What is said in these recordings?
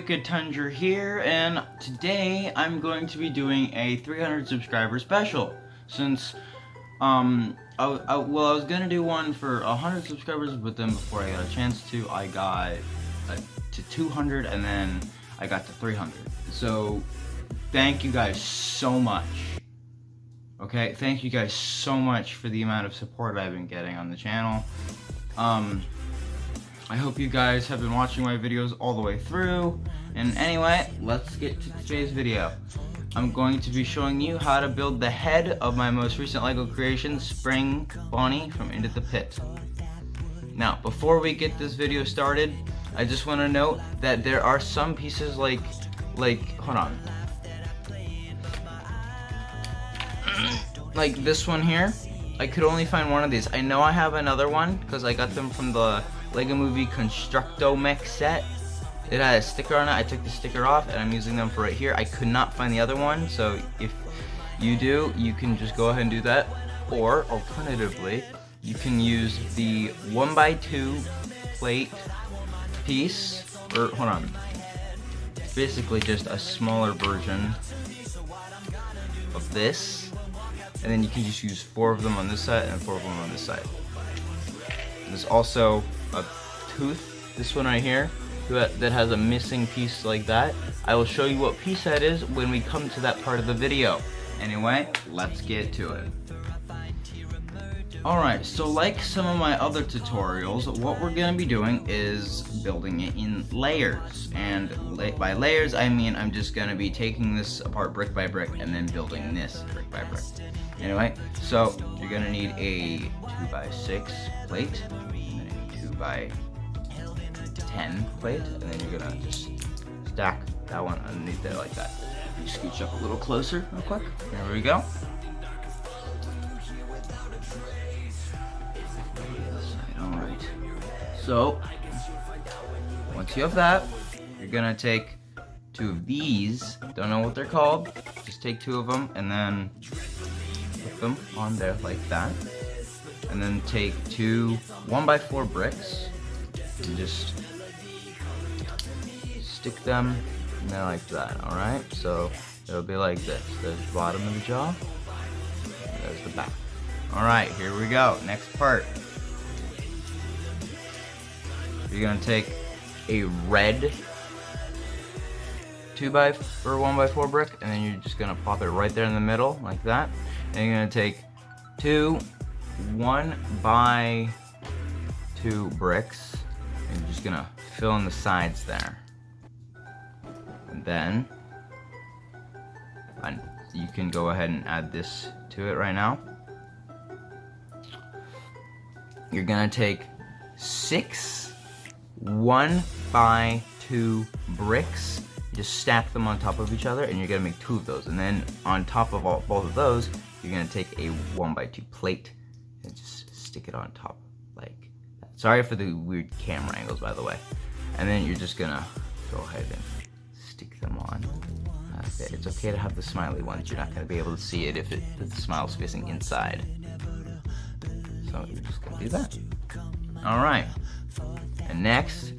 Wicked Tundra here, and today I'm going to be doing a 300 subscriber special. Since I was gonna do one for 100 subscribers, but then before I got a chance to, I got to 200, and then I got to 300. So thank you guys so much. Okay, thank you guys so much for the amount of support I've been getting on the channel. I hope you guys have been watching my videos all the way through. And anyway, let's get to today's video. I'm going to be showing you how to build the head of my most recent LEGO creation, Springbonnie from Into the Pit. Now, before we get this video started, I just want to note that there are some pieces like, hold on. Like this one here, I could only find one of these. I know I have another one because I got them from the LEGO Movie Constructo Mech set. It had a sticker on it. I took the sticker off and I'm using them for right here. I could not find the other one, so if you do, you can just go ahead and do that. Or alternatively, you can use the 1x2 plate piece, or hold on, basically just a smaller version of this, and then you can just use 4 of them on this side and 4 of them on this side. There's also a tooth, this one right here, that has a missing piece like that. I will show you what piece that is when we come to that part of the video. Anyway, let's get to it. Alright, so like some of my other tutorials, what we're going to be doing is building it in layers. And by layers, I mean I'm just going to be taking this apart brick by brick and then building this brick by brick. Anyway, so you're going to need a 2x6 plate, and a 2x10 plate, and then you're going to just stack that one underneath there like that. You scooch up a little closer real quick. There we go. Alright, so once you have that, you're gonna take 2 of these, don't know what they're called, just take 2 of them and then put them on there like that, and then take 2 1x4 bricks and just stick them in there like that. Alright, so it'll be like this. There's the bottom of the jaw, and there's the back. Alright, here we go, next part. You're gonna take a red 1x4 brick, and then you're just gonna pop it right there in the middle like that. And you're gonna take 2 1x2 bricks, and you're just gonna fill in the sides there. And then you can go ahead and add this to it right now. You're gonna take 6 1x2 bricks, just stack them on top of each other, and you're gonna make 2 of those. And then on top of both of those, you're gonna take a 1x2 plate and just stick it on top like that. Sorry for the weird camera angles, by the way. And then you're just gonna go ahead and stick them on. It's okay to have the smiley ones. You're not gonna be able to see it if the smile's facing inside. So you're just gonna do that. All right. And next,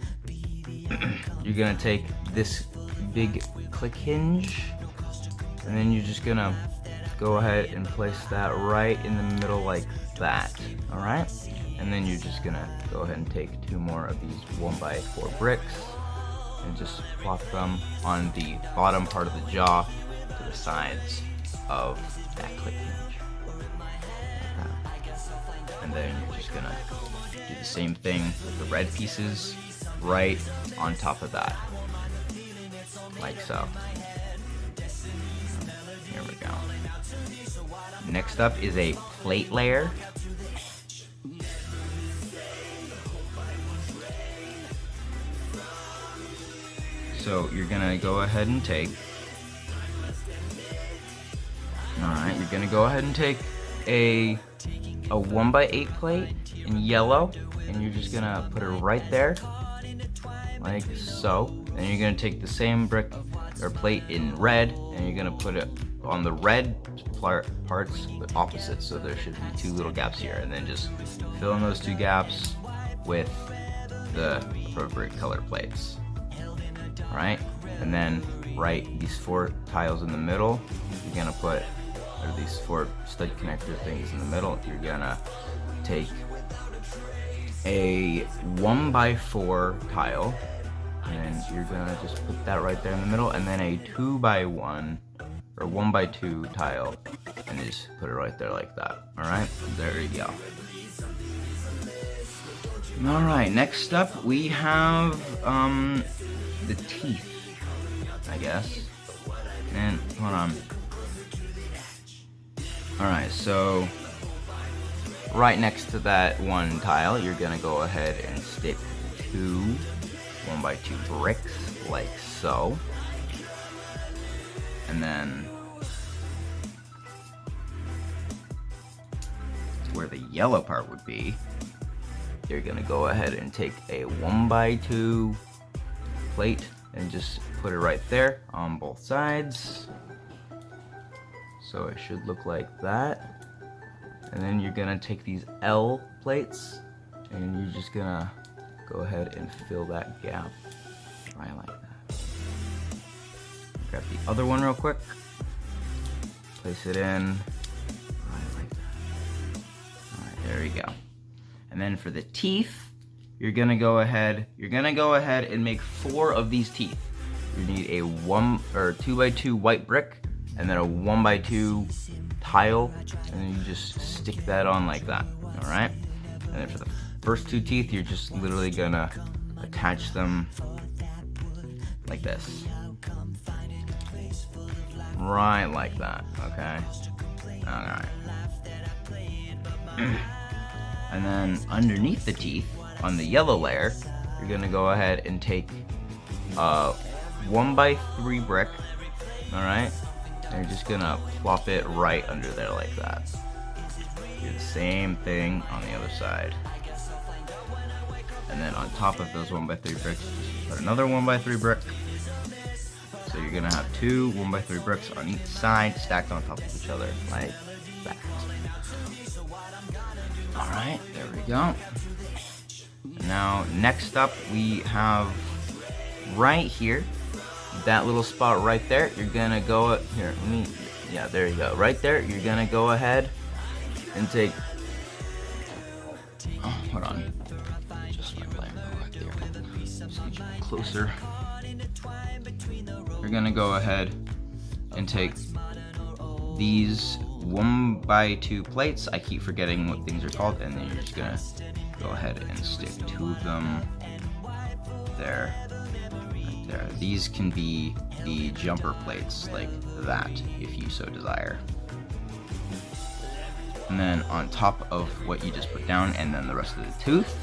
you're gonna take this big click hinge, and then you're just gonna go ahead and place that right in the middle like that. All right, and then you're just gonna go ahead and take 2 more of these 1x4 bricks and just plop them on the bottom part of the jaw to the sides of that click hinge. And then you're just gonna do the same thing with the red pieces right on top of that, like so. Here we go. Next up is a plate layer. So you're gonna go ahead and take, alright, you're gonna go ahead and take a 1x8 plate in yellow, and you're just gonna put it right there like so. Then you're gonna take the same brick or plate in red, and you're gonna put it on the red parts but opposite, so there should be 2 little gaps here, and then just fill in those 2 gaps with the appropriate color plates. Alright, and then these 4 tiles in the middle, you're gonna put, or these 4 stud connector things in the middle, you're gonna take a 1x4 tile, and you're gonna just put that right there in the middle, and then a 2x1 or 1x2 tile, and just put it right there like that. Alright, there you go. Alright, next up we have the teeth, I guess. And hold on. Alright, so right next to that 1 tile, you're gonna go ahead and stick 2 1x2 bricks, like so. And then where the yellow part would be, you're gonna go ahead and take a 1x2 plate and just put it right there on both sides. So it should look like that. And then you're gonna take these L plates and you're just gonna go ahead and fill that gap right like that. Grab the other one real quick, place it in right like that. Alright, there we go. And then for the teeth, you're gonna go ahead and make 4 of these teeth. You need a 2x2 white brick, and then a 1x2 tile, and then you just stick that on like that. Alright? And then for the first 2 teeth, you're just literally gonna attach them like this. Right like that, okay? Alright. And then underneath the teeth, on the yellow layer, you're gonna go ahead and take a 1x3 brick, alright? And you're just gonna plop it right under there like that. Do the same thing on the other side. And then on top of those 1x3 bricks, just put another 1x3 brick. So you're gonna have 2 1x3 bricks on each side, stacked on top of each other, like that. Alright, there we go. Now, next up, we have right here, that little spot right there, you're gonna go, here, yeah, there you go. Right there, you're gonna go ahead and take, oh, hold on. Just my lamp right there. Just get you closer. You're gonna go ahead and take these 1x2 plates. I keep forgetting what things are called, and then you're just gonna go ahead and stick 2 of them there, right there. These can be the jumper plates like that, if you so desire. And then on top of what you just put down, and then the rest of the tooth,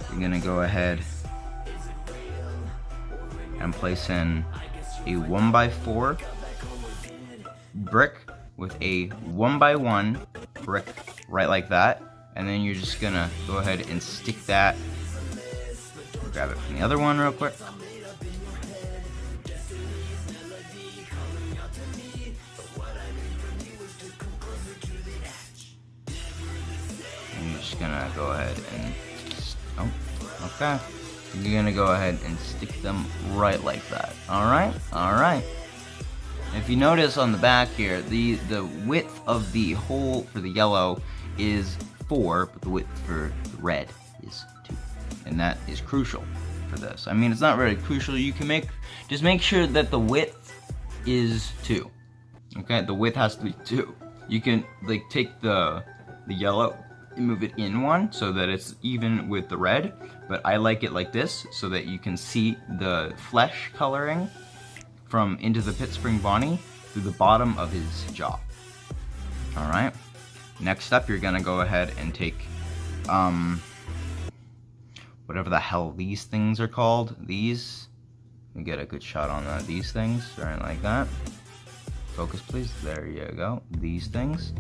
you're gonna go ahead and place in a 1x4 brick with a 1x1 brick right like that, and then you're just gonna go ahead and stick that, grab it from the other one real quick, and you're just gonna go ahead and, oh, okay, you're gonna go ahead and stick them right like that. Alright. If you notice on the back here, the width of the hole for the yellow is 4, but the width for the red is 2. And that is crucial for this. I mean, it's not really crucial. You can just make sure that the width is 2. Okay, the width has to be 2. You can like take the yellow and move it in 1 so that it's even with the red, but I like it like this so that you can see the flesh coloring from into the Build Springbonnie through the bottom of his jaw. Alright. Next up, you're gonna go ahead and take whatever the hell these things are called. These, you get a good shot on these things, right like that. Focus please, there you go, these things.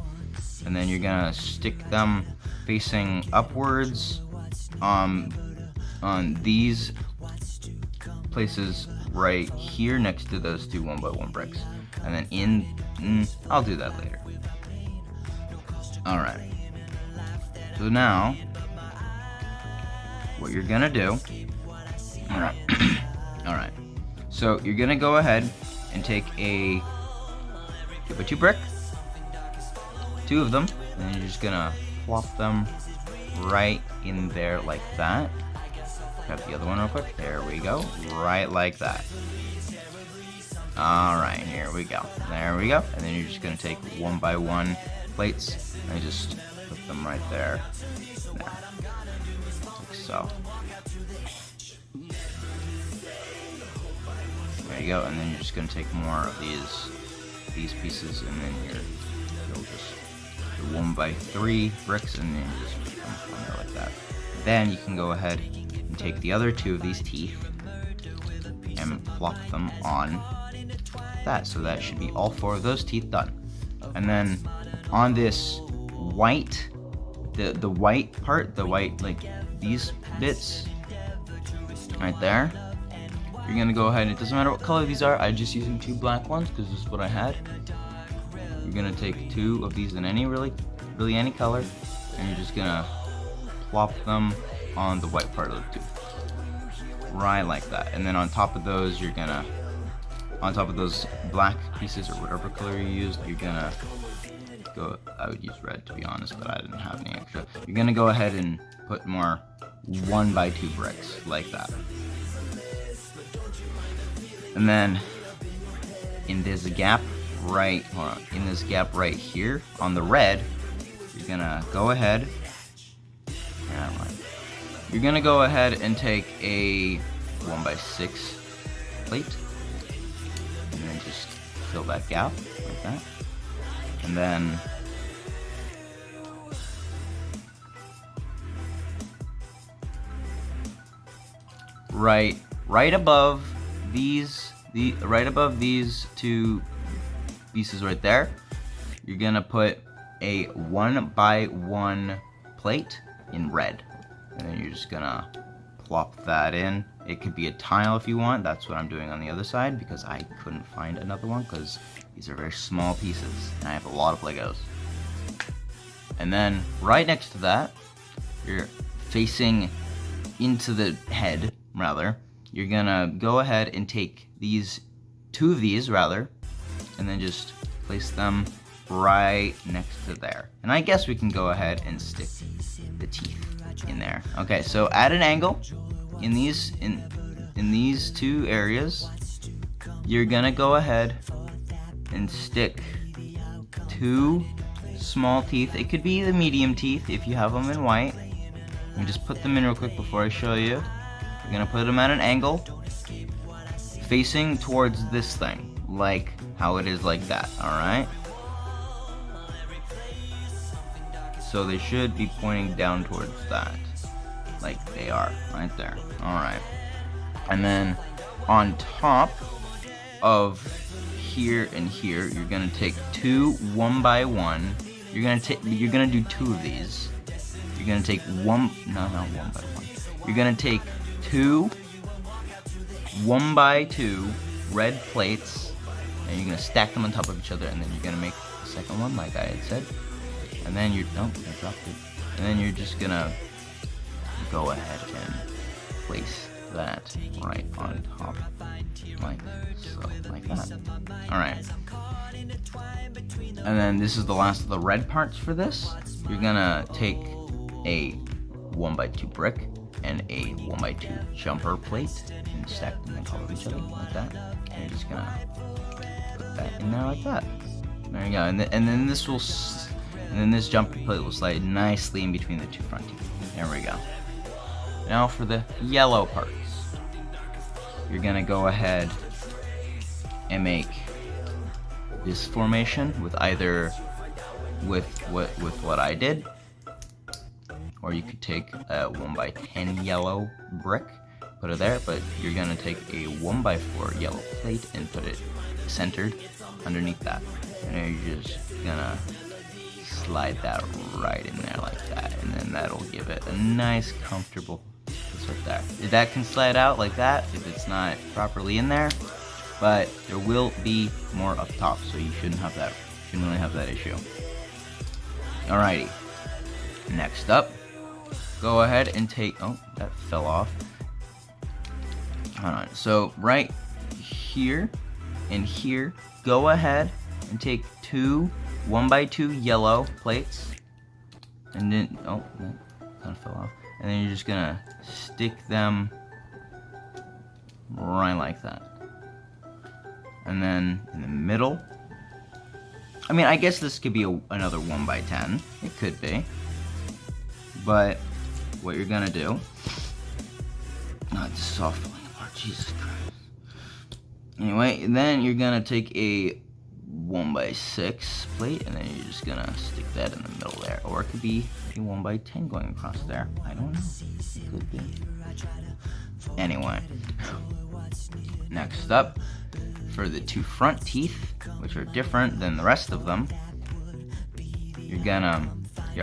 And then you're gonna stick them facing upwards on these places right here next to those 2 1x1 bricks. And then I'll do that later. Alright. So now, what you're gonna do, alright. So you're gonna go ahead and take a 2x2 brick, 2 of them, and you're just gonna plop them right in there like that. Grab the other one real quick. There we go. Right like that. Alright, here we go. There we go. And then you're just gonna take 1x1 plates and just put them right there. Like so. There you go. And then you're just gonna take more of these pieces, and then you'll just do 1x3 bricks, and then you just put them on there like that. Then you can go ahead and take the other 2 of these teeth and plop them on that. So that should be all 4 of those teeth done. And then on this white, the white part, the white, like these bits right there, you're gonna go ahead, it doesn't matter what color these are, I'm just using 2 black ones because this is what I had. You're gonna take 2 of these in any really any color, and you're just gonna plop them on the white part of the tooth. Right like that. And then on top of those, you're gonna, on top of those black pieces or whatever color you used, you're gonna go, I would use red to be honest, but I didn't have any extra. You're gonna go ahead and put more 1x2 bricks like that. And then in this gap right, hold on, in this gap right here on the red, you're gonna go ahead, you're gonna go ahead and take a 1x6 plate, and then just fill that gap like that. And then right above these, right above these 2 pieces right there, you're gonna put a 1x1 plate in red, and then you're just gonna plop that in. It could be a tile if you want. That's what I'm doing on the other side because I couldn't find another one because these are very small pieces and I have a lot of Legos. And then right next to that, you're facing into the head, rather, you're gonna go ahead and take these 2 of these rather, and then just place them right next to there. And I guess we can go ahead and stick the teeth in there. Okay, so at an angle in these 2 areas, you're gonna go ahead and stick 2 small teeth. It could be the medium teeth if you have them in white. And just put them in real quick before I show you. You're gonna put them at an angle facing towards this thing, like how it is like that, alright? So they should be pointing down towards that, like they are, right there, alright. And then on top of here and here, you're gonna take 2 1x1. You're gonna do 2 of these. You're gonna take not 1x1. You're gonna take 2 1x2 red plates, and you're gonna stack them on top of each other, and then you're gonna make the second one like I had said. And then you're, I dropped it. And then you're just gonna go ahead and place that right on top, like so, like that. Alright. And then this is the last of the red parts for this. You're gonna take a 1x2 brick and a 1x2 jumper plate and stack them on top of each other like that. And you're just gonna put that in there like that. There you go. And then this will, and then this jumper plate will slide nicely in between the 2 front teeth. There we go. Now for the yellow parts. You're gonna go ahead and make this formation with either with what I did, or you could take a 1x10 yellow brick, put it there, but you're gonna take a 1x4 yellow plate and put it centered underneath that. And then you're just gonna slide that right in there like that, and then that'll give it a nice comfortable place right there. That can slide out like that if it's not properly in there, but there will be more up top, so you shouldn't really have that issue. Alrighty, next up, go ahead and take, oh, that fell off. Hold on, so right here and here, go ahead and take 2 1x2 yellow plates, and then, oh, that kind of fell off. And then you're just gonna stick them right like that. And then in the middle, I mean, I guess this could be another 1x10. It could be. But what you're gonna do, it's all falling apart, Jesus Christ. Anyway, then you're gonna take a 1x6 plate, and then you're just gonna stick that in the middle there. Or it could be a 1x10 going across there. I don't know. It could be. Anyway, next up, for the 2 front teeth, which are different than the rest of them,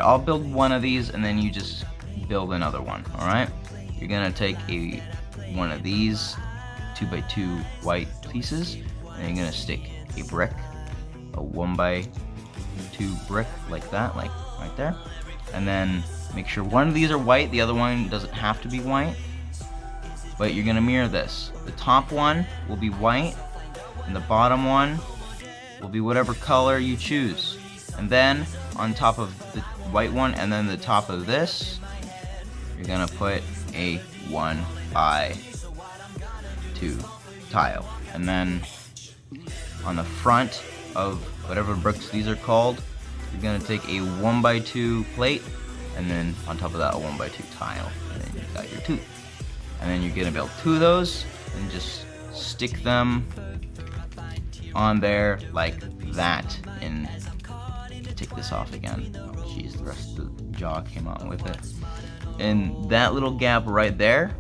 I'll build one of these, and then you just build another one. All right? You're gonna take one of these 2x2 white pieces, and you're gonna stick a brick, a 1x2 brick like that, like right there, and then make sure one of these are white. The other one doesn't have to be white, but you're gonna mirror this. The top one will be white, and the bottom one will be whatever color you choose. And then on top of the white one, and then the top of this, you're gonna put a 1x2 tile. And then on the front of whatever bricks these are called, you're gonna take a 1x2 plate, and then on top of that a 1x2 tile, and then you got your tooth. And then you're gonna build 2 of those and just stick them on there like that. And take this off again. Oh jeez, the rest of the jaw came out with it. And that little gap right there,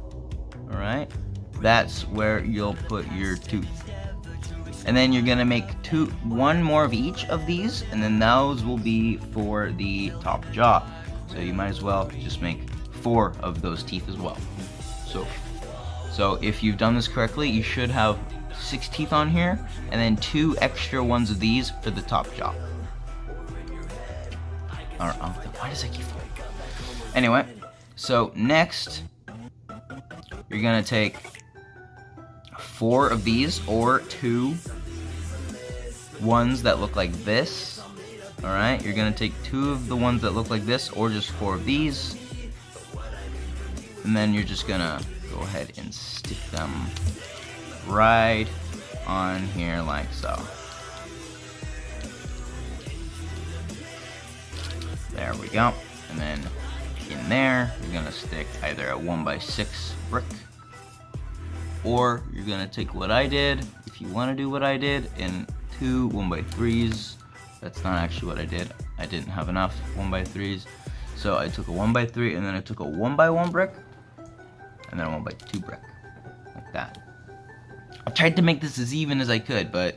alright, that's where you'll put your tooth. And then you're gonna make 1 more of each of these, and then those will be for the top jaw. So you might as well just make 4 of those teeth as well. So if you've done this correctly, you should have 6 teeth on here, and then 2 extra ones of these for the top jaw. Why does it keep falling? Anyway, so next, you're gonna take 4 of these, or 2 ones that look like this. Alright, you're gonna take 2 of the ones that look like this, or just 4 of these. And then you're just gonna go ahead and stick them right on here like so. There we go. And then in there, you're gonna stick either a 1x6 brick, or you're gonna take what I did, if you wanna do what I did, in 2 1x3s. That's not actually what I did. I didn't have enough 1x3s. So I took a 1x3, and then I took a 1x1 brick, and then a 1x2 brick, like that. I tried to make this as even as I could, but,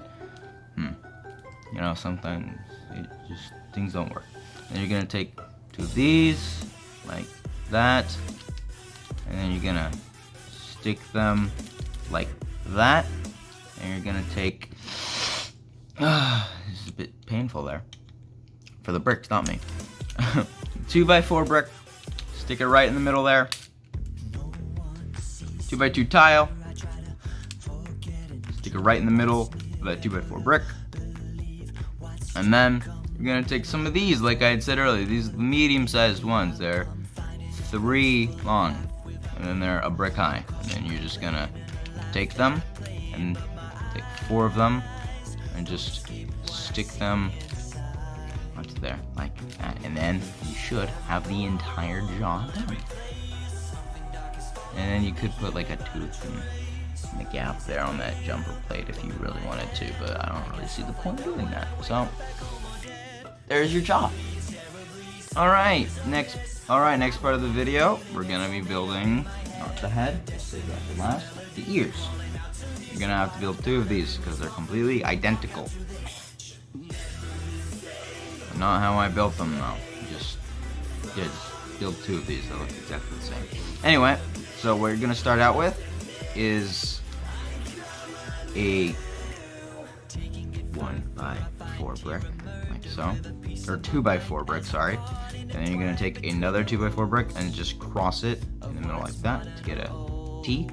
you know, sometimes things don't work. Then you're gonna take 2 of these, like that, and then you're gonna stick them like that, and you're gonna take, this is a bit painful there, for the bricks, not me. 2x4 brick, stick it right in the middle there. 2x2 tile, stick it right in the middle of that 2x4 brick. And then you're gonna take some of these, like I had said earlier. These are the medium-sized ones. They're 3 long, and then they're a brick high. And then you're just gonna take them and take 4 of them and just stick them onto there like that. And then you should have the entire jaw done. And then you could put like a tooth in the gap there on that jumper plate if you really wanted to, but I don't really see the point of doing that. So there's your jaw. Alright, next part of the video, we're gonna be building not the head, save that for last, the ears. You're gonna have to build 2 of these because they're completely identical. But not how I built them though. Just build 2 of these that look exactly the same. Anyway, so what you're gonna start out with is a 1x4 brick, like so, or 2x4 brick, sorry. And then you're gonna take another 2x4 brick and just cross it in the middle like that to get a T.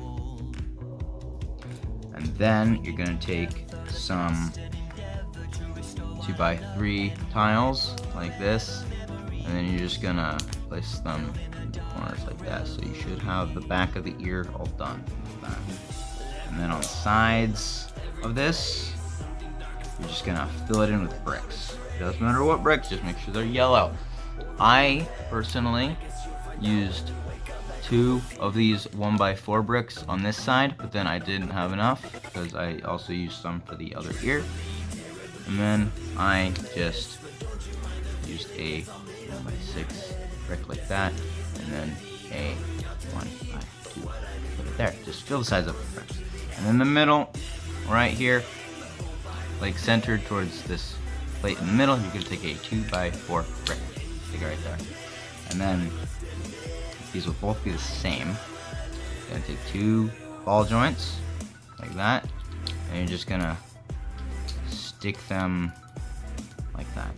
And then you're gonna take some 2x3 tiles like this, and then you're just gonna place them in the corners like that. So you should have the back of the ear all done like that. And then on the sides of this, you're just gonna fill it in with bricks. Doesn't matter what bricks, just make sure they're yellow. I personally used 2 of these 1x4 bricks on this side, but then I didn't have enough because I also used some for the other ear. And then I just used a 1x6 brick like that, and then a 1x2. Put it there. Just fill the sides up with bricks. And then the middle, right here, like centered towards this plate in the middle, you're gonna take a 2x4 brick. Take it right there. And then these will both be the same. You're gonna take 2 ball joints like that, and you're just gonna stick them like that.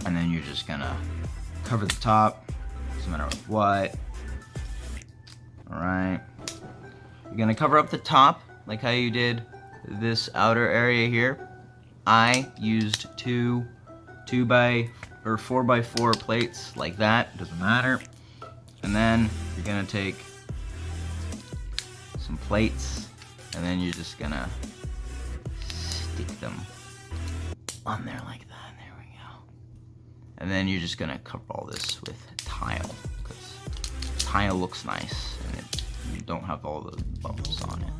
And then you're just gonna cover the top, doesn't matter what. Alright. You're gonna cover up the top like how you did this outer area here. I used 4x4 plates like that, doesn't matter. And then you're gonna take some plates, and then you're just gonna stick them on there like that. There we go. And then you're just gonna cover all this with tile, because tile looks nice and you don't have all the bumps on it.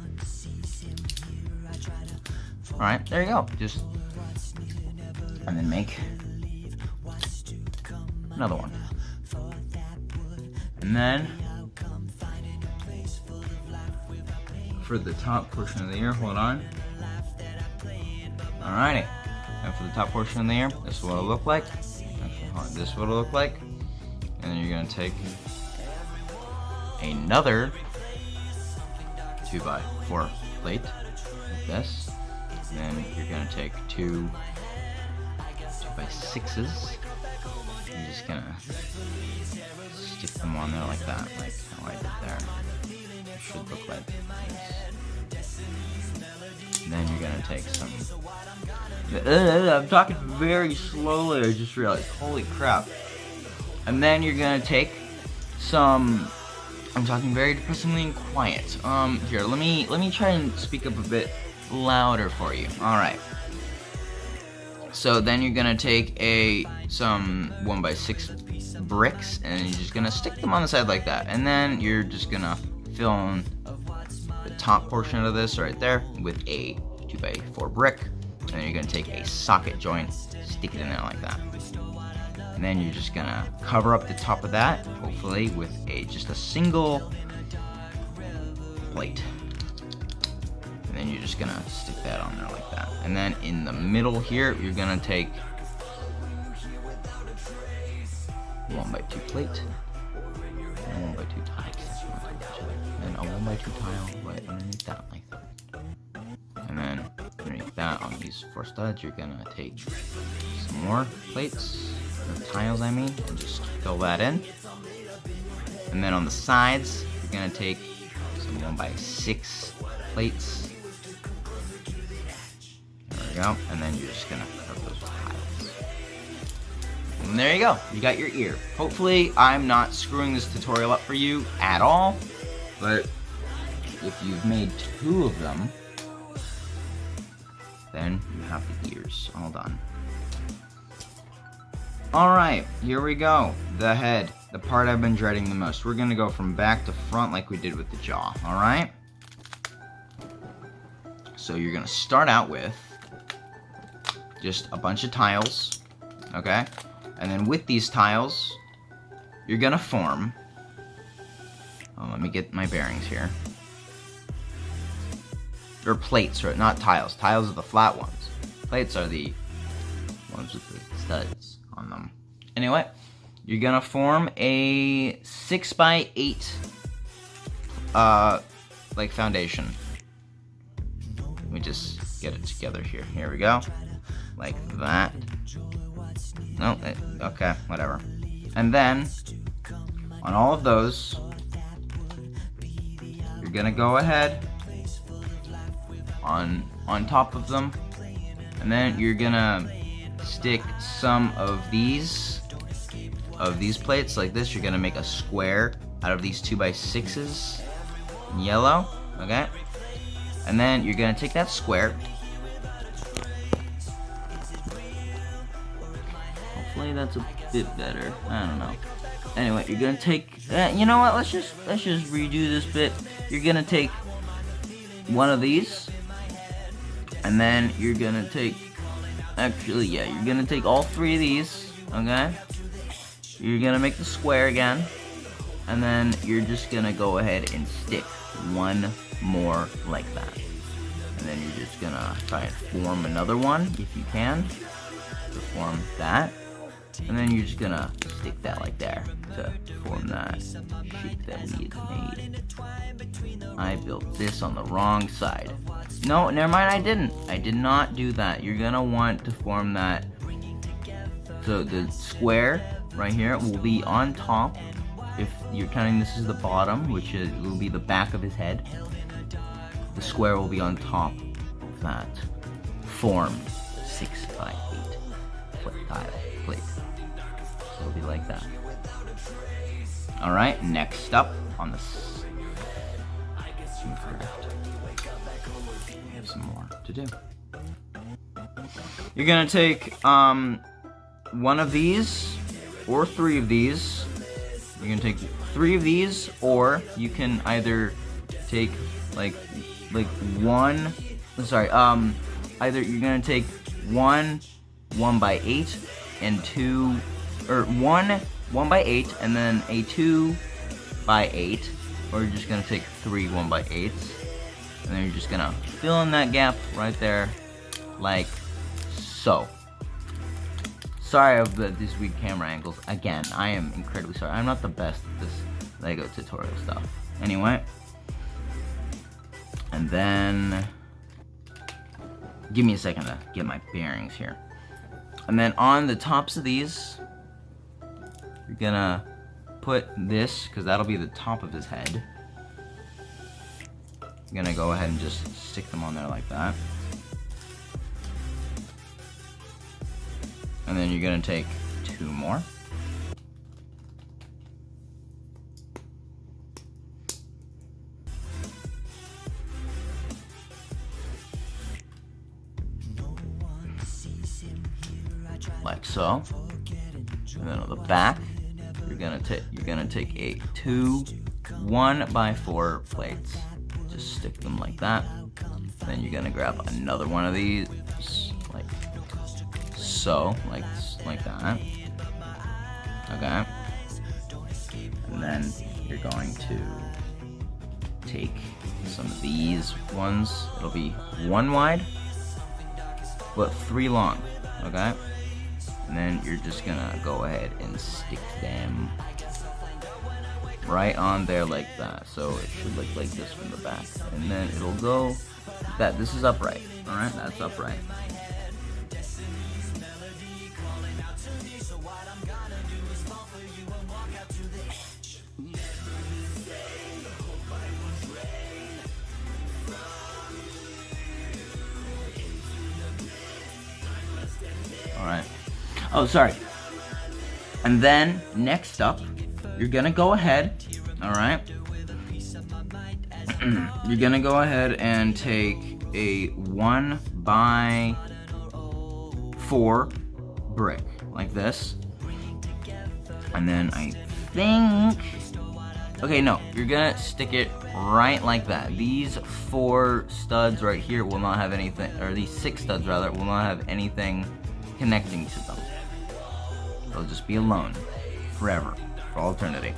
Alright, there you go. Just, and then make another one. And then for the top portion of the ear, hold on. Alrighty. And for the top portion of the ear, this is what it'll look like. Actually, this is what it'll look like. And then you're gonna take another 2x4 plate like this. And then you're gonna take 2 2x6s. You're just gonna stick them on there like that, like how I did there. It should look like this. And then you're gonna take some. I'm talking very slowly. I just realized. Holy crap! And then you're gonna take some. I'm talking very depressingly and quiet. Here, let me try and speak up a bit louder for you. All right. So then you're gonna take some 1x6 bricks, and you're just gonna stick them on the side like that. And then you're just gonna fill in the top portion of this right there with a 2x4 brick. And then you're gonna take a socket joint, stick it in there like that. And then you're just gonna cover up the top of that, hopefully with just a single plate. And then you're just gonna stick that on there like that. And then in the middle here, you're gonna take 1x2 plate, and 1x2 tile, and a 1x2 tile right underneath that like that. And then underneath that, on these 4 studs, you're gonna take some more plates, or tiles I mean, and just fill that in. And then on the sides, you're gonna take some 1x6 plates. There we go. And then you're just gonna cover those with tiles. And there you go. You got your ear. Hopefully, I'm not screwing this tutorial up for you at all. But if you've made 2 of them, then you have the ears all done. Alright, here we go. The head. The part I've been dreading the most. We're gonna go from back to front like we did with the jaw. Alright? So you're gonna start out with just a bunch of tiles. Okay? And then with these tiles, you're gonna form. Oh, let me get my bearings here. Or plates, right? Not tiles. Tiles are the flat ones. Plates are the ones with the studs on them. Anyway, you're gonna form a 6x8 like foundation. Let me just get it together here. Here we go. Like that. No, okay, whatever. And then on all of those, you're gonna go ahead on top of them. And then you're gonna stick some of these plates like this. You're gonna make a square out of these 2x6s in yellow, okay? And then you're gonna take that square. Hopefully that's a bit better. I don't know. Anyway, you're gonna take. You know what? Let's just redo this bit. You're gonna take one of these, and then you're gonna take. Actually, yeah, you're gonna take all 3 of these. Okay. You're gonna make the square again, and then you're just gonna go ahead and stick one more like that. And then you're just gonna try and form another one if you can to form that. And then you're just gonna stick that like there to form that shape that we made. I built this on the wrong side. No, never mind, I didn't. I did not do that. You're gonna want to form that. So the square right here will be on top. If you're counting this as the bottom, which will be the back of his head, the square will be on top of that formed 6x8 plate. So it'll be like that. Alright, next up on the we have some more to do. You're gonna take one of these or 3 of these. You're gonna take 3 of these, or you can either take like one. Sorry, either you're gonna take one 1x8 and 2, or one 1x8 and then a 2x8, or you're just gonna take 3 1x8s, and then you're just gonna fill in that gap right there, like so. Sorry of these weird camera angles. Again, I am incredibly sorry. I'm not the best at this Lego tutorial stuff. Anyway, and then give me a second to get my bearings here. And then on the tops of these, you're gonna put this, because that'll be the top of his head. You're gonna go ahead and just stick them on there like that. And then you're gonna take 2 more. Like so. And then on the back, you're gonna take a 2 1x4 plates. Just stick them like that. Then you're gonna grab another one of these, like so, like that. Okay. And then you're going to take some of these ones. It'll be 1 wide, but 3 long. Okay. And then you're just gonna go ahead and stick them right on there like that. So it should look like this from the back. And then it'll go that. This is upright. Alright, that's upright. Alright. Oh, sorry. And then, next up, you're gonna go ahead, alright? You're gonna go ahead and take a 1x4 brick, like this. And then I think... Okay, no, you're gonna stick it right like that. These 4 studs right here will not have anything, or these 6 studs rather, will not have anything connecting to them. They'll just be alone forever, for all eternity.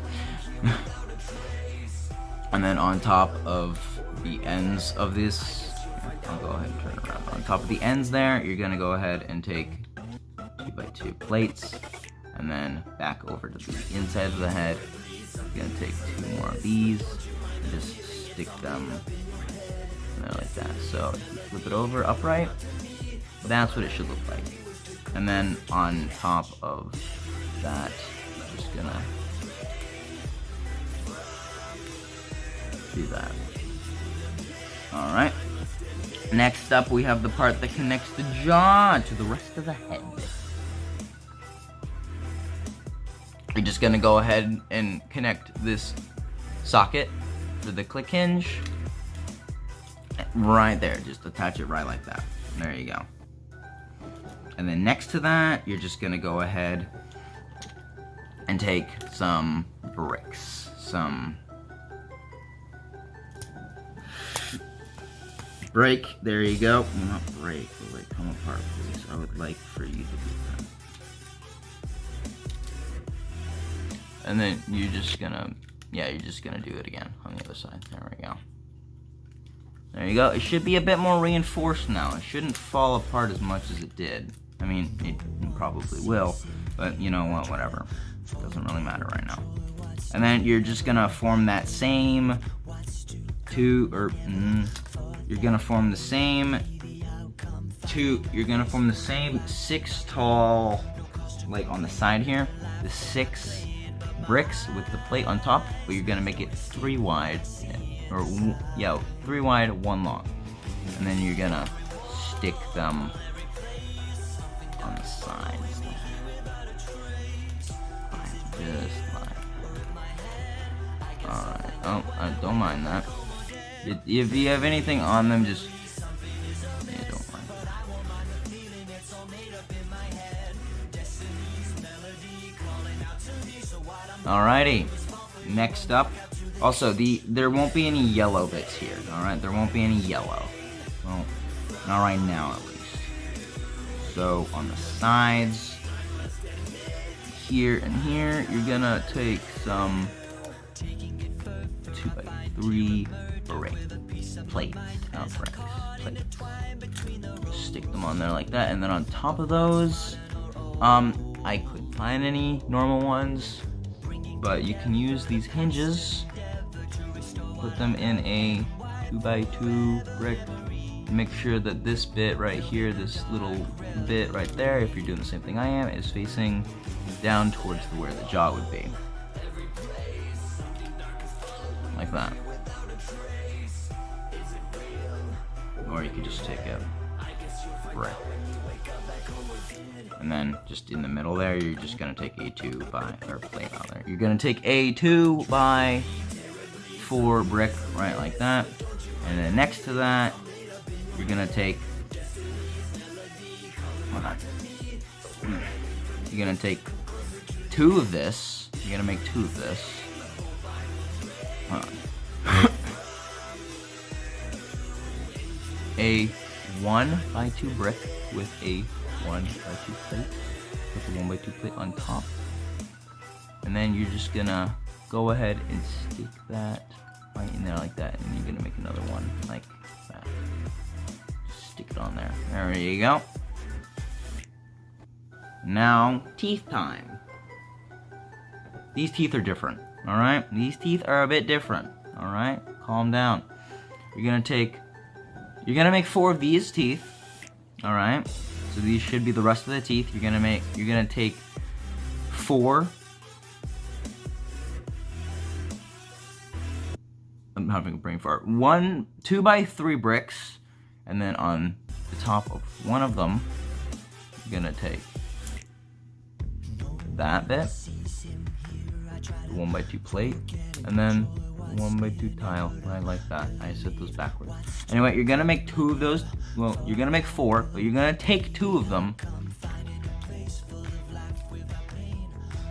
And then on top of the ends of this, I'll go ahead and turn it around. On top of the ends there, you're gonna go ahead and take 2x2 plates, and then back over to the inside of the head, you're gonna take 2 more of these, and just stick them in there like that. So if you flip it over upright, that's what it should look like. And then on top of that, I'm just gonna do that. Alright. Next up, we have the part that connects the jaw to the rest of the head. You're just gonna go ahead and connect this socket for the click hinge right there. Just attach it right like that. There you go. And then next to that, you're just gonna go ahead and take some bricks. Some break, there you go. Well, not break, but like come apart, please. I would like for you to do that. And then you're just gonna, you're just gonna do it again on the other side. There we go. There you go. It should be a bit more reinforced now. It shouldn't fall apart as much as it did. I mean, it probably will, but you know what, whatever. It doesn't really matter right now. And then you're just gonna form that same you're gonna form the same six tall, like on the side here, the 6 bricks with the plate on top, but you're gonna make it 3 wide, or 3 wide, 1 long. And then you're gonna stick them on the sides. Just like, alright, oh, I don't mind that. If you have anything on them, just, don't mind. Alrighty, next up, also, there won't be any yellow bits here, alright? There won't be any yellow. Well, not right now, at least. So, on the sides, here and here, you're gonna take some 2x3 plates, not bricks, plates. Stick them on there like that, and then on top of those, I couldn't find any normal ones, but you can use these hinges, put them in a 2x2 brick. Make sure that this bit right here, this little bit right there, if you're doing the same thing I am, is facing down towards where the jaw would be. Like that. Or you could just take a brick. And then just in the middle there, you're just gonna take a 2x, plate out there. You're gonna take a 2x4 brick, right like that. And then next to that, you're gonna take, you're gonna take 2 of this. You're gonna make 2 of this. A 1x2 brick with a 1x2 plate, with a 1x2 plate on top. And then you're just gonna go ahead and stick that right in there like that, and you're gonna make another one like that. Stick it on there. There you go. Now, teeth time. These teeth are different, alright? These teeth are a bit different, alright? Calm down. You're gonna make 4 of these teeth, alright? So these should be the rest of the teeth. You're gonna take 4. I'm having a brain fart. 2x3 bricks, and then on the top of one of them, you're gonna take that bit, the 1x2 plate, and then 1x2 tile, right like that. I set those backwards. Anyway, you're gonna make 2 of those. Well, you're gonna make 4, but you're gonna take 2 of them,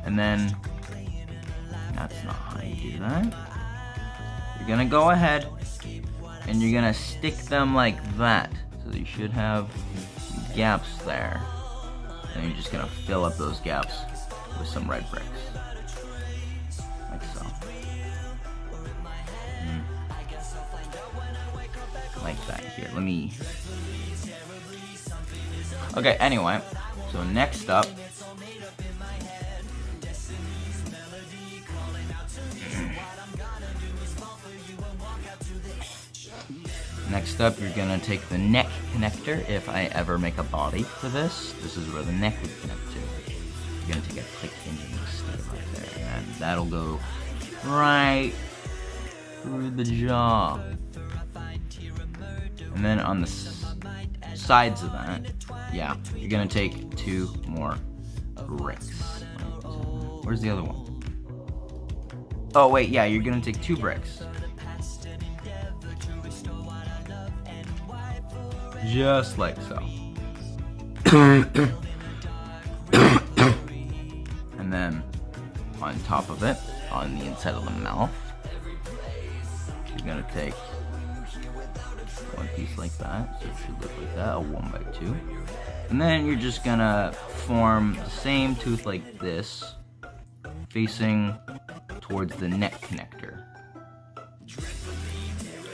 and then that's not how you do that. You're gonna go ahead and you're gonna stick them like that. So you should have gaps there, and you're just gonna fill up those gaps with some red bricks, like so. Like that here. Let me. Okay, anyway, so next up, you're gonna take the neck connector. If I ever make a body for this, this is where the neck would connect to. You're gonna take a click hinge and stick it right there, and that'll go right through the jaw. And then on the sides of that, yeah, you're gonna take 2 more bricks. Where's the other one? Oh wait, yeah, you're gonna take 2 bricks. Just like so. And then on top of it, on the inside of the mouth, you're gonna take 1 piece like that, so it should look like that, a 1x2. And then you're just gonna form the same tooth like this, facing towards the neck connector.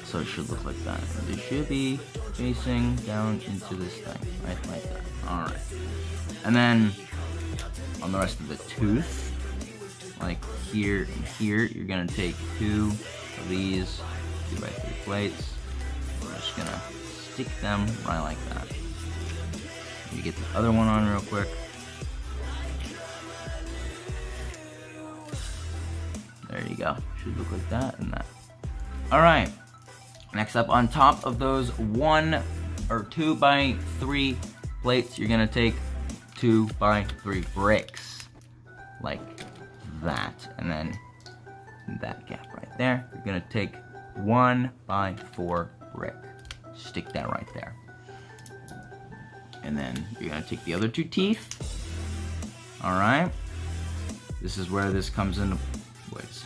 So it should look like that. It should be facing down into this thing, right like that. Alright. And then on the rest of the tooth, like here and here, you're gonna take 2 of these 2x3 plates. We're just gonna stick them right like that. You get the other one on real quick. There you go. Should look like that and that. Alright. Next up, on top of those 1 or 2x3 plates, you're gonna take 2x3 bricks. Like that. And then that gap right there, you're gonna take 1x4 brick. Stick that right there. And then you're gonna take the other 2 teeth. Alright. This is where this comes into place.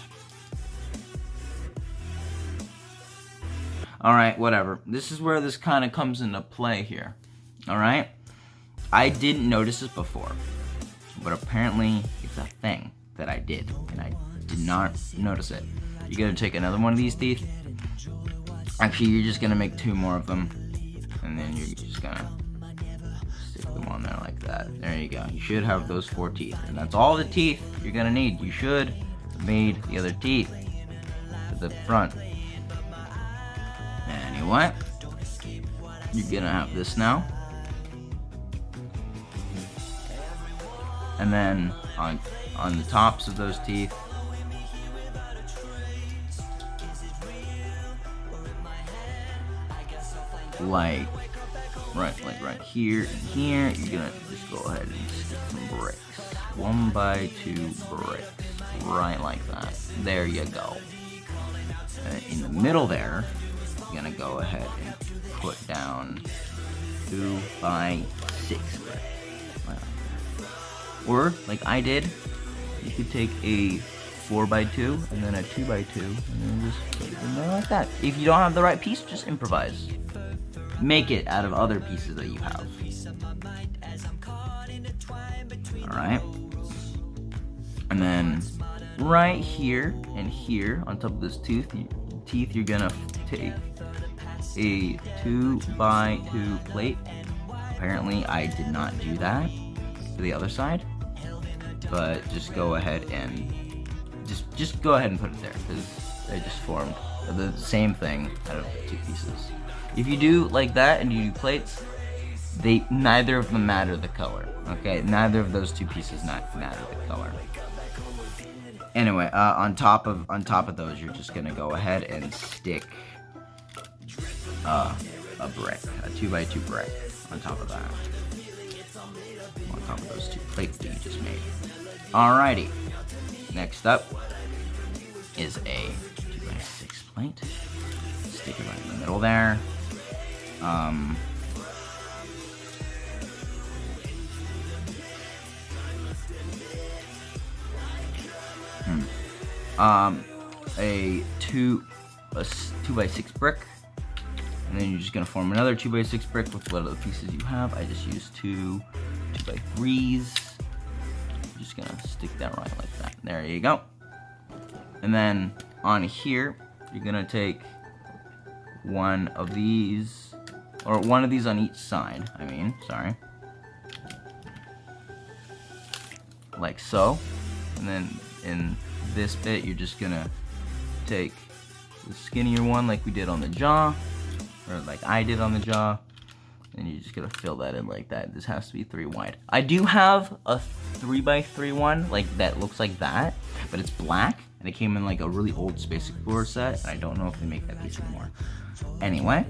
Alright, whatever. This is where this kind of comes into play here. Alright? I didn't notice this before, but apparently it's a thing that I did, and I did not notice it. You're gonna take another one of these teeth. Actually, you're just gonna make 2 more of them, and then you're just gonna stick them on there like that. There you go. You should have those 4 teeth, and that's all the teeth you're gonna need. You should have made the other teeth to the front. Anyway, you're gonna have this now. And then on the tops of those teeth, like right here and here, you're gonna just go ahead and stick some bricks. 1x2 bricks. Right like that. There you go. And in the middle there, you're gonna go ahead and put down 2x6 bricks. Or, like I did, you could take a 4x2 and then a 2x2 and then just put it in there like that. If you don't have the right piece, just improvise. Make it out of other pieces that you have. Alright. And then right here and here on top of this teeth, you're gonna take a 2x2 plate. Apparently I did not do that for the other side, but just go ahead and just go ahead and put it there, because they just formed the same thing out of 2 pieces. If you do like that and you do plates, neither of them matter the color. Okay, neither of those 2 pieces matter the color. Anyway, on top of those, you're just gonna go ahead and stick a brick, a 2x2 brick on top of that. On top of those 2 plates that you just made. Alrighty. Next up is a 2x6 plate. Stick it right in the middle there. A 2x6 brick, and then you're just gonna form another 2x6 brick with what other pieces you have. I just used 2 2x3s. Just gonna stick that right like that. There you go. And then on here, you're gonna take 1 of these, or 1 of these on each side. Sorry. Like so. And then in this bit, you're just gonna take the skinnier one like we did on the jaw, or like I did on the jaw, and you're just gonna fill that in like that. This has to be 3 wide. I do have a 3x3 one, like that looks like that, but it's black, and it came in like a really old Space Explorer set, and I don't know if they make that piece anymore. Anyway,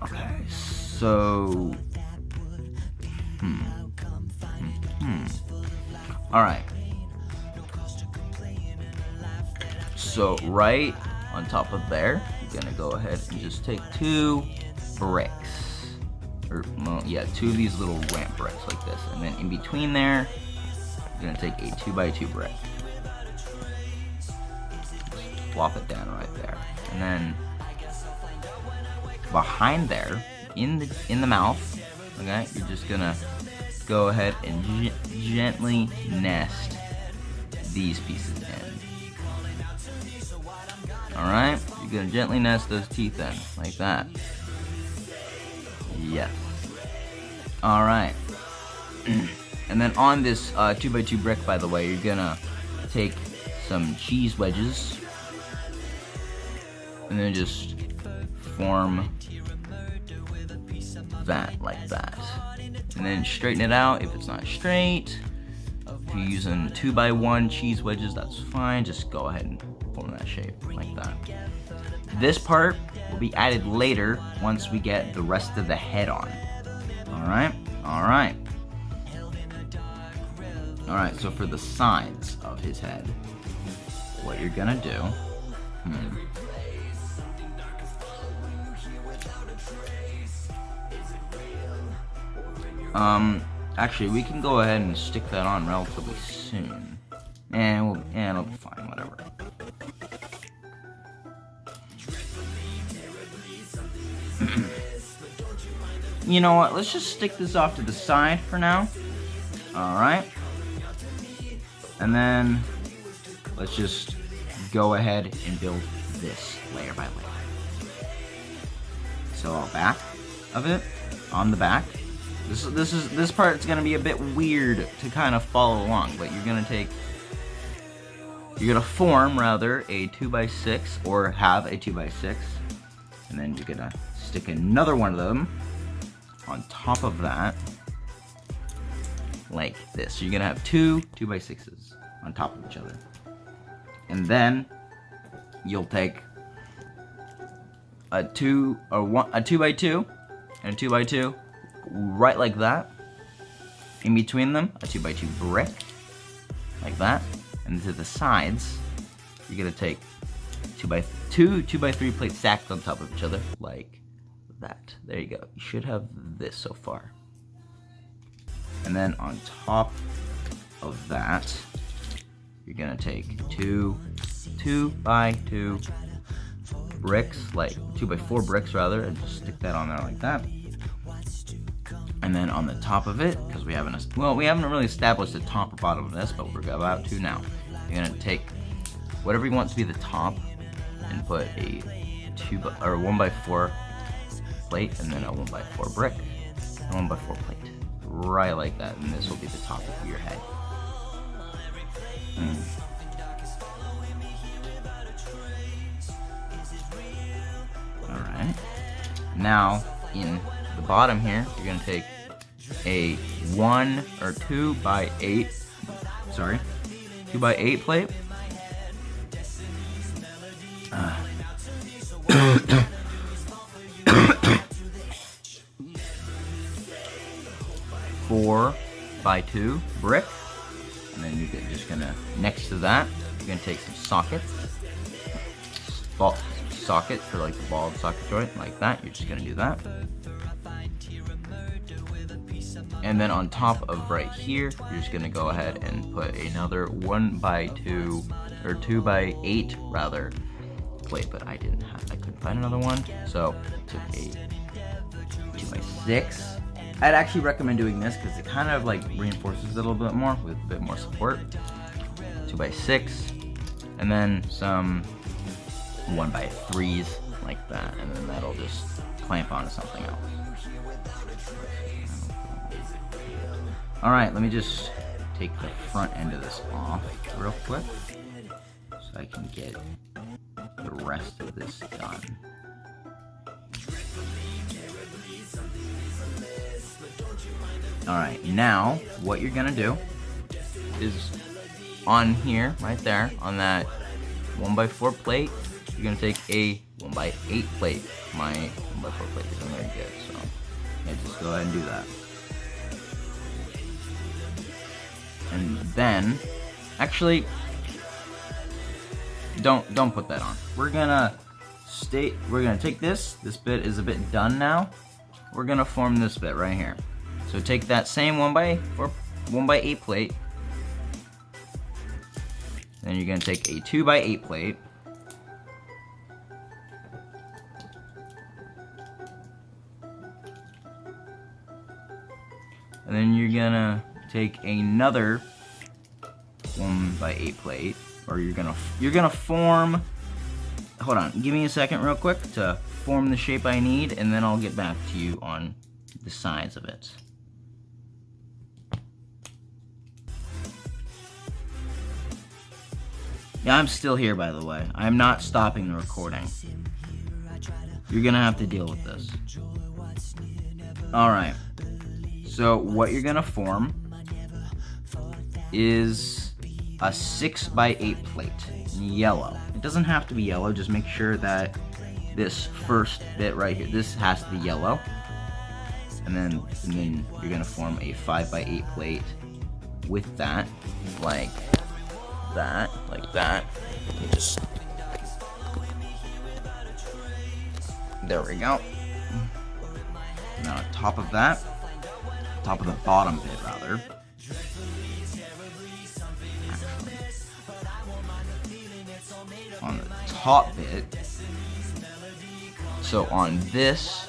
Okay, so Alright. So right on top of there, you're gonna go ahead and just take 2 bricks. Or, well, yeah, 2 of these little ramp bricks like this. And then in between there, you're gonna take a 2x2 brick. Plop it down right there. And then behind there, in the mouth, okay, you're just gonna go ahead and gently nest these pieces in. Alright, you're gonna gently nest those teeth in, like that. Yes. Alright. And then on this 2x2 brick, by the way, you're gonna take some cheese wedges and then just form that like that. And then straighten it out if it's not straight. If you're using 2x1 cheese wedges, that's fine. Just go ahead and form that shape like that. This part will be added later once we get the rest of the head on. Alright? Alright. Alright, so for the sides of his head, what you're gonna do... actually, we can go ahead and stick that on relatively soon. And it'll be fine, whatever. You know what, let's just stick this off to the side for now. Alright. And then, let's just go ahead and build this layer by layer. So, our back of it, on the back. This part's gonna be a bit weird to kind of follow along, but you're gonna form rather a 2x6 or have a 2x6, and then you're gonna stick another one of them on top of that, like this. So you're gonna have 2 2x6s on top of each other, and then you'll take a 2x2 and a 2x2. Right like that. In between them, a 2x2 brick, like that. And to the sides, you're gonna take 2x3 plates stacked on top of each other, like that. There you go. You should have this so far. And then on top of that, you're gonna take 2 2x2 bricks, like 2x4 bricks rather, and just stick that on there like that. And then on the top of it, because we haven't really established the top or bottom of this, but we're about to now. You're gonna take whatever you want to be the top and put a 1x4 plate and then a 1x4 brick, and 1x4 plate, right like that. And this will be the top of your head. All right. Now in the bottom here, you're gonna take a 2x8 plate. Four by 2 brick, and then you're just gonna, next to that, you're gonna take some sockets, socket for like the ball socket joint, like that. You're just gonna do that. And then on top of right here, you're just gonna go ahead and put another 1x2 or 2x8 rather plate, but I couldn't find another one, so I took a 2x6. I'd actually recommend doing this because it kind of like reinforces it a little bit more with a bit more support. 2x6, and then some 1x3s like that, and then that'll just clamp onto something else. Alright, let me just take the front end of this off real quick so I can get the rest of this done. Alright, now what you're gonna do is on here, right there, on that 1x4 plate, you're gonna take a 1x8 plate. My 1x4 plate isn't very good, so yeah, just go ahead and do that. And then, actually, don't put that on. We're gonna take this. This bit is a bit done now. We're gonna form this bit right here. So take that same 1x8 plate. Then you're gonna take a 2x8 plate. And then you're gonna take another 1x8 plate, or you're gonna form. Hold on, give me a second real quick to form the shape I need, and then I'll get back to you on the size of it. Yeah, I'm still here, by the way. I'm not stopping the recording. You're gonna have to deal with this. Alright. So, what you're gonna form is a 6x8 plate in yellow. It doesn't have to be yellow, just make sure that this first bit right here, this has to be yellow. And then you're gonna form a 5x8 plate with that, like that. You just, there we go. Now on top of that, top of the bottom bit rather. On the top bit. So on this,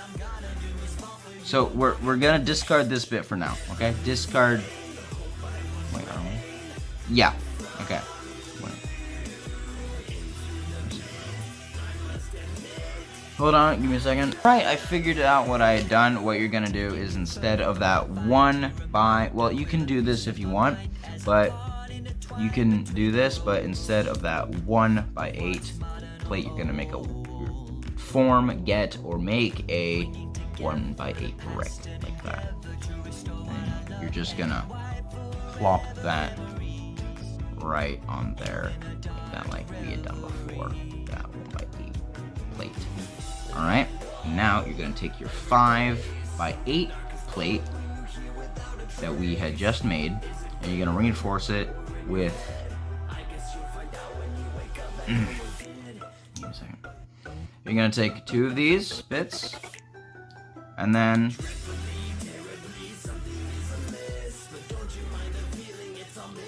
so we're gonna discard this bit for now, okay? Discard. Wait, are we? Yeah. Okay. Wait. Hold on, give me a second. Alright, I figured out what I had done. What you're gonna do is instead of that well, you can do this if you want, but instead of that 1x8 plate, you're gonna make a get or make a 1x8 brick like that. And you're just gonna plop that right on there, like that, like we had done before, that 1x8 plate. Alright, now you're gonna take your 5x8 plate that we had just made, and you're gonna reinforce it with give me a second. You're gonna take 2 of these bits and then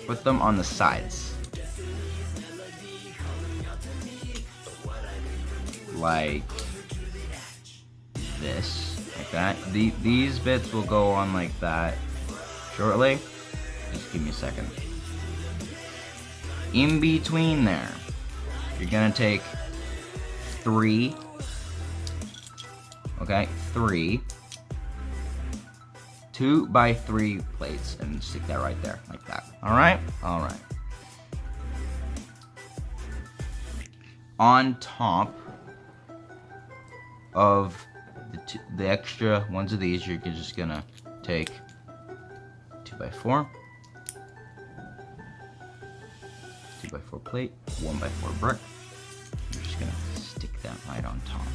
put them on the sides like this, like that. These bits will go on like that shortly. Just give me a second. In between there, you're gonna take 3, okay, 3 2x3 plates and stick that right there, like that. Alright? Alright. On top of the extra ones of these, you're just gonna take 2x4 plate, 1x4 brick. You're just gonna stick that right on top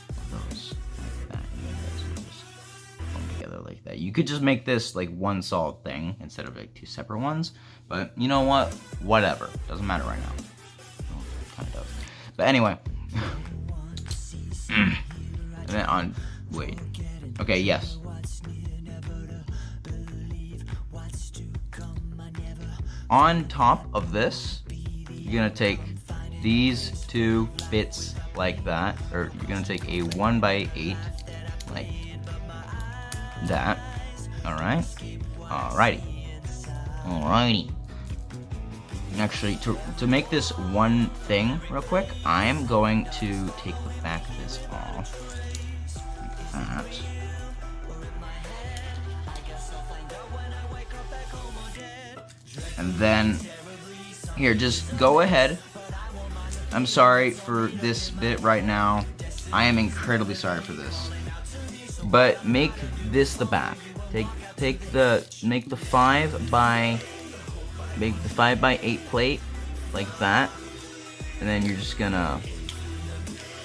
of those, like that. And then those will just come together like that. You could just make this like one solid thing instead of like 2 separate ones, but you know what? Whatever. Doesn't matter right now. Well, it kind of does. But anyway. And then wait. Okay, yes. On top of this, you're gonna take these 2 bits like that, or you're gonna take a 1x8 like that. Alright? Alrighty. Actually, to make this one thing real quick, I'm going to take the back of this off. Like that. And then, here, just go ahead. I'm sorry for this bit right now. I am incredibly sorry for this. But make this the back. Make the 5x8 plate like that. and then you're just gonna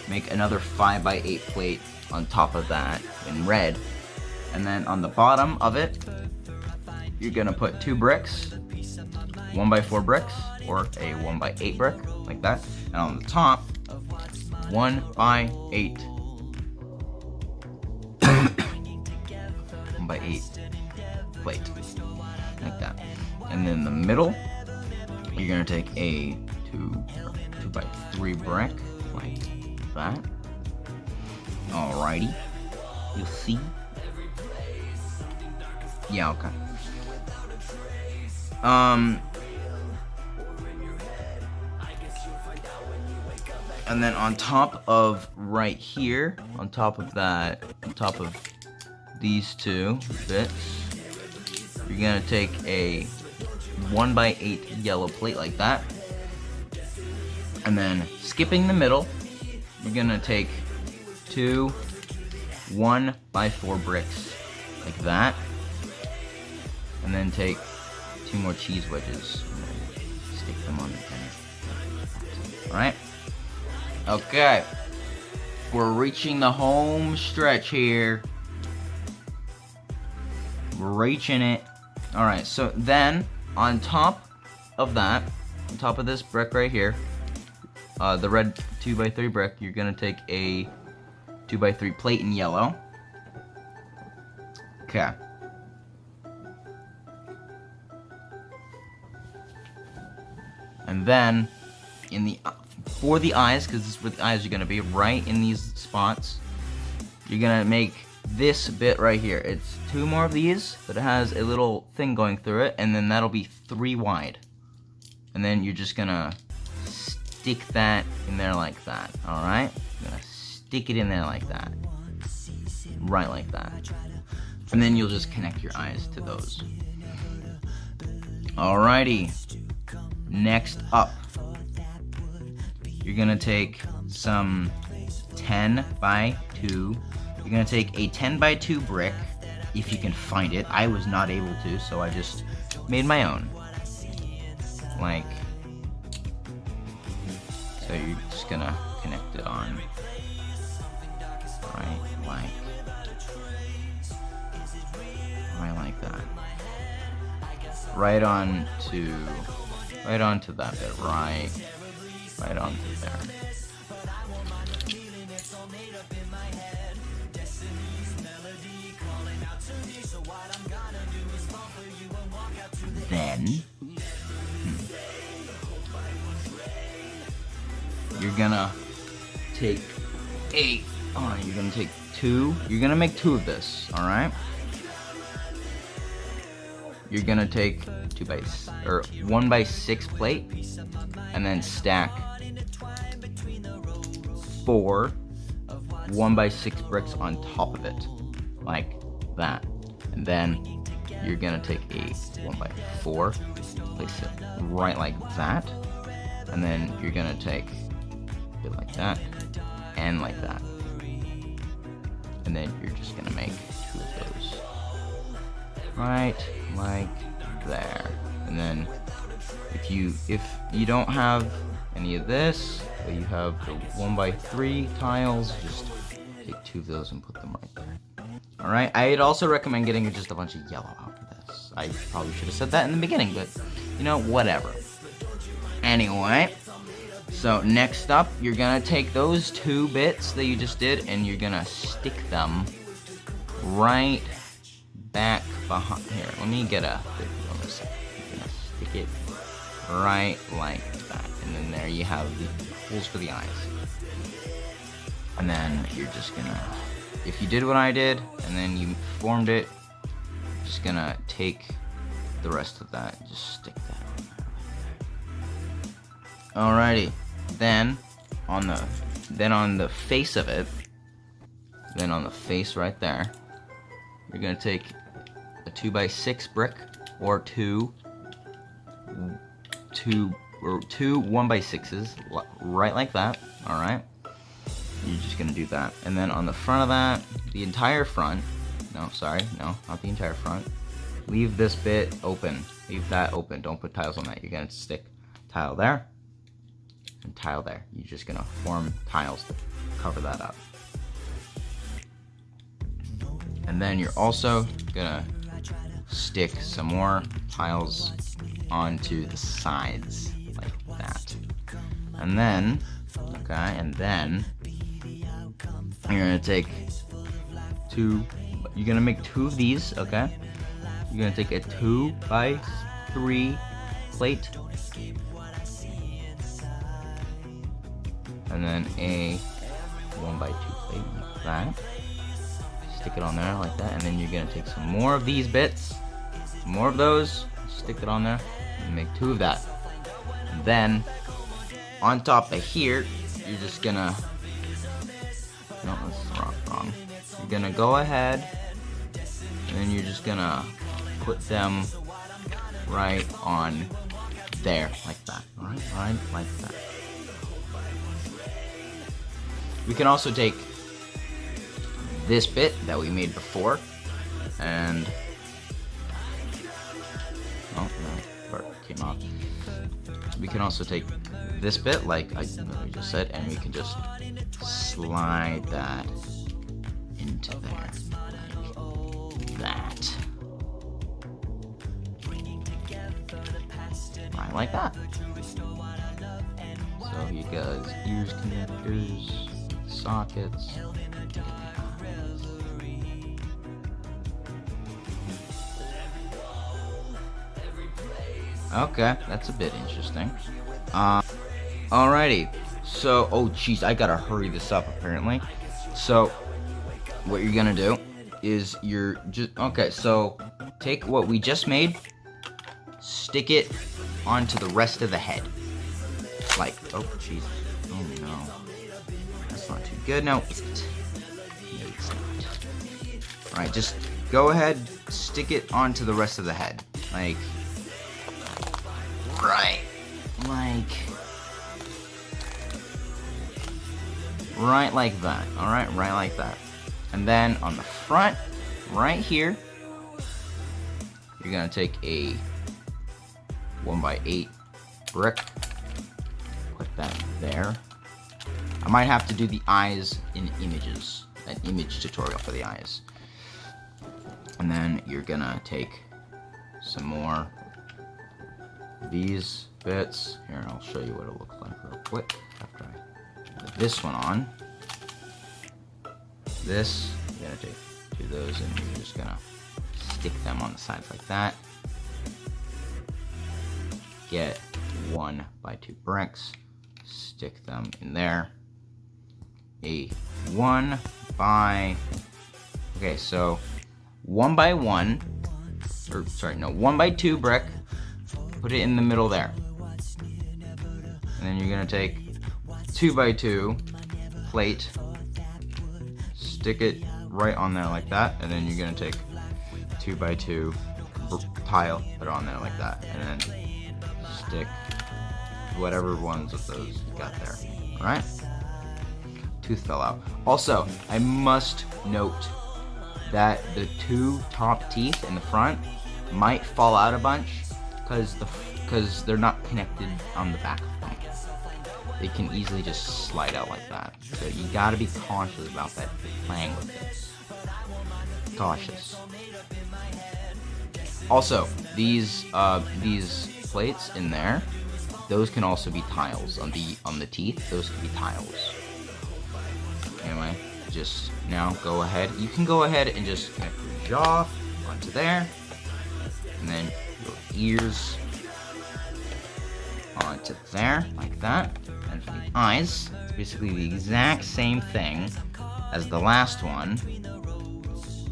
make another 5x8 plate on top of that in red, and then on the bottom of it you're gonna put 2 bricks, 1x4 bricks or a 1x8 brick like that, and on the top 1x8 1x8 plate like that, and then in the middle you're gonna take a 2x3 brick like that. Alrighty, you'll see. Yeah, okay. And then on top of right here, on top of these 2 bits, you're gonna take a 1x8 yellow plate like that, and then skipping the middle, you're gonna take 2 1x4 bricks like that, and then take 2 more cheese wedges and then stick them on the tin. Alright? Okay. We're reaching the home stretch here. We're reaching it. Alright, so then on top of that, on top of this brick right here, the red 2x3 brick, you're gonna take a 2x3 plate in yellow. Okay. And then in the for the eyes, because this is where the eyes are gonna be, right in these spots, you're gonna make this bit right here. It's 2 more of these, but it has a little thing going through it, and then that'll be 3 wide. And then you're just gonna stick that in there like that. Alright? You're gonna stick it in there like that. Right like that. And then you'll just connect your eyes to those. Alrighty. Next up, you're gonna take some 10x2. You're gonna take a 10x2 brick, if you can find it. I was not able to, so I just made my own. Like, so you're just gonna connect it on, right like that. Right onto that bit, right onto there. Then you're gonna take you're gonna take 2. You're gonna make 2 of this, all right? You're gonna take 1x6 plate, and then stack 4 1x6 bricks on top of it, like that. And then you're gonna take a 1x4, place it right like that, and then you're gonna take a bit like that, and like that. And then you're just gonna make 2 of those. Right like there. And then if you don't have any of this, but you have the 1x3 tiles, just take 2 of those and put them right there. Alright, I'd also recommend getting just a bunch of yellow out of this. I probably should have said that in the beginning, but you know, whatever. Anyway, so next up, you're gonna take those 2 bits that you just did, and you're gonna stick them right back behind. Here, let me get a video on this. You're gonna stick it right like that, and then there you have the holes for the eyes. And then you're just gonna, if you did what I did, and then you formed it, just gonna take the rest of that, and just stick that on there. Alrighty, then on the face of it, then on the face right there, you're gonna take a 2x6 brick, or two 1x6s, right like that. Alright, you're just gonna do that, and then on the front of that, the entire front, not the entire front, leave this bit open, leave that open, don't put tiles on that. You're gonna stick tile there, and tile there. You're just gonna form tiles to cover that up. And then you're also gonna stick some more tiles onto the sides like that. And then, okay, and then you're gonna take you're gonna make 2 of these, okay? You're gonna take a 2x3 plate, and then a 1x2 plate like that. Stick it on there like that, and then you're gonna take some more of these bits, more of those, stick it on there, and make 2 of that. And then on top of here, you're just gonna, no, that's wrong. You're gonna go ahead, and then you're just gonna put them right on there, like that. Right like that. We can also take this bit that we made before, and oh no, part came off. We can also take this bit, like I just said, and we can just slide that into there, like that. Right, like that. So you guys, ears, connectors, sockets. Okay, that's a bit interesting. Alrighty. So, oh jeez, I gotta hurry this up apparently. So, what you're gonna do is you're just, okay, so take what we just made, stick it onto the rest of the head. Like, oh jeez, oh no. That's not too good. No, it's not. Alright, just go ahead, stick it onto the rest of the head. Like, right like that. Alright, right like that. And then on the front, right here, you're gonna take a 1x8 brick, put that there. I might have to do the eyes in images, an image tutorial for the eyes. And then you're gonna take some more of these bits. Here, I'll show you what it looks like real quick after I put this one on. This, you're gonna take 2 of those and you're just gonna stick them on the sides like that. Get 1x2 bricks, stick them in there. A 1x, okay, so 1x1, or sorry, no, 1x2 brick, put it in the middle there. And then you're gonna take 2x2 plate, stick it right on there like that, and then you're gonna take 2x2 tile, put it on there like that, and then stick whatever ones of those you got there. Alright? Tooth fell out. Also, I must note that the 2 top teeth in the front might fall out a bunch because they're not connected on the back of them. They can easily just slide out like that. So you gotta be cautious about that if you're playing with this. Cautious. Also, these plates in there, those can also be tiles on the teeth. Those can be tiles. Anyway, just now go ahead. You can go ahead and just connect your jaw onto there, and then your ears onto there, like that. And for the eyes, it's basically the exact same thing as the last one,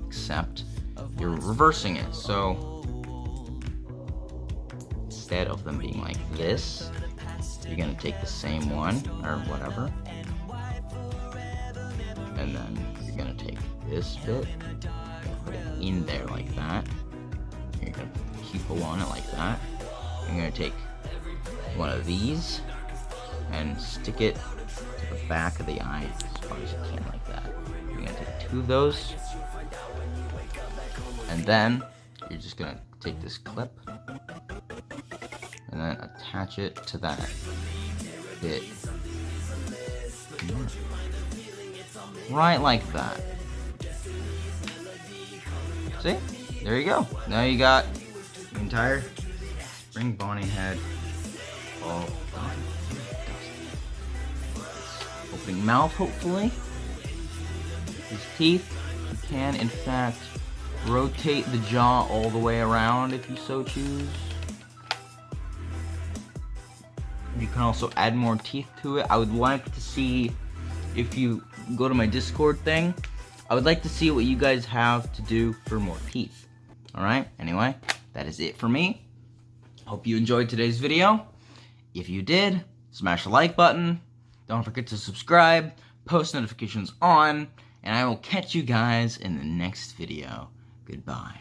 except you're reversing it. So instead of them being like this, you're gonna take the same one, or whatever, and then you're gonna take this bit, put it in there like that. You're gonna put the pupil on it like that. You're gonna take one of these and stick it to the back of the eye as far as you can like that. You're gonna take 2 of those, and then you're just gonna take this clip and then attach it to that. bit. Right like that. See? There you go. Now you got the entire Springbonnie head all done. Opening mouth, hopefully. His teeth. You can, in fact, rotate the jaw all the way around if you so choose. You can also add more teeth to it. I would like to see, if you go to my Discord thing, I would like to see what you guys have to do for more teeth. Alright, anyway, that is it for me. Hope you enjoyed today's video. If you did, smash the like button. Don't forget to subscribe, post notifications on, and I will catch you guys in the next video. Goodbye.